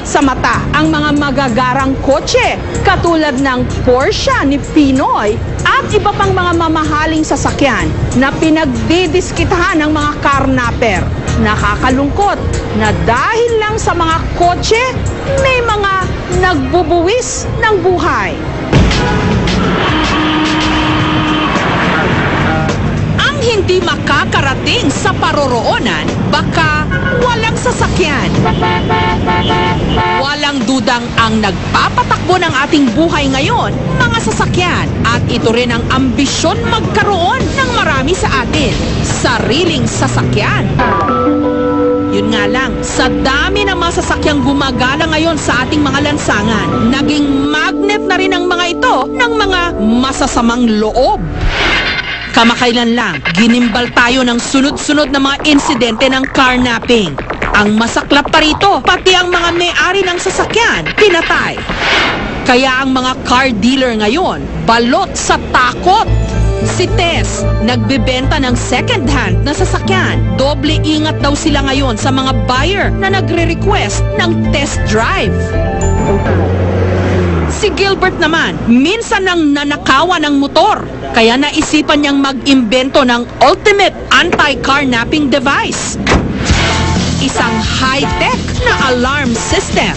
Mainit sa mata ang mga magagarang kotse katulad ng Porsche ni Pinoy at iba pang mga mamahaling sasakyan na pinagdidiskitahan ng mga karnaper. Nakakalungkot na dahil lang sa mga kotse, may mga nagbubuwis ng buhay. Ang hindi makakarating sa paroroonan, baka walang sasakyan. Walang dudang ang nagpapatakbo ng ating buhay ngayon, mga sasakyan. At ito rin ang ambisyon magkaroon ng marami sa atin, sariling sasakyan. Yun nga lang, sa dami ng mga sasakyang gumagala ngayon sa ating mga lansangan, naging magnet na rin ang mga ito ng mga masasamang loob. Kamakailan lang, ginimbal tayo ng sunod-sunod na mga insidente ng carnapping. Ang masaklap pa rito, pati ang mga may-ari ng sasakyan, pinatay. Kaya ang mga car dealer ngayon, balot sa takot. Si Tess, nagbebenta ng second-hand na sasakyan. Doble ingat daw sila ngayon sa mga buyer na nagre-request ng test drive. Si Gilbert naman, minsan nang nanakawan ng motor. Kaya naisipan niyang mag-imbento ng ultimate anti-carnapping device. Isang high-tech na alarm system.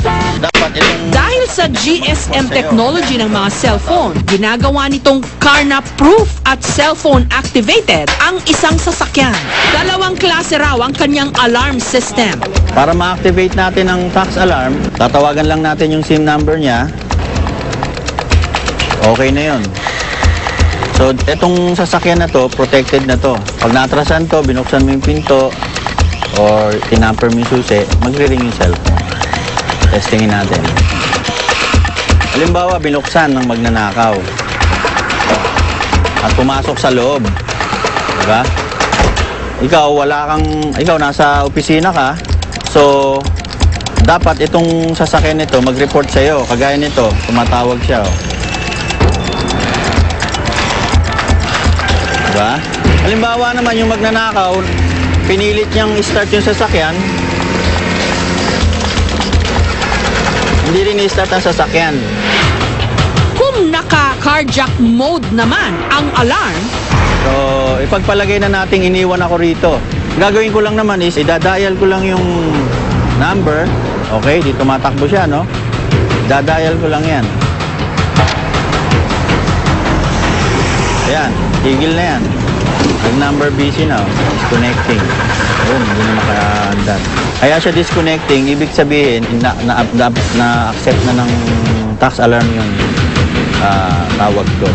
Dahil sa GSM technology ng mga cellphone, ginagawa nitong carnap-proof at cellphone-activated ang isang sasakyan. Dalawang klase raw ang kanyang alarm system. Para ma-activate natin ang tax alarm, tatawagan lang natin yung SIM number niya. Okay na yun. So, itong sasakyan na to, protected na to. Pag natrasan to, binuksan mo yung pinto, or tinamper mo yung susi, magre-ring yung cellphone. Testingin natin. Halimbawa, binuksan ng magnanakaw. At pumasok sa loob. Diba? Ikaw nasa opisina ka, so, dapat itong sasakyan nito mag-report sa'yo. Kagaya nito, tumatawag siya. Diba? Halimbawa naman yung magnanakaw, pinilit niyang i-start yung sasakyan, hindi rin i-start ang sasakyan. Kung naka-carjack mode naman ang alarm, so, ipagpalagay na nating iniwan ako rito. Gagawin ko lang naman is, idadial ko lang yung number. Okay, di tumatakbo siya, no? Idadial ko lang yan. Ayan, tigil na yan. Nag-number busy na, disconnecting. Ayun, hindi na makaandar. Kaya siya disconnecting, ibig sabihin, na-accept na ng tax alarm yung tawag ko.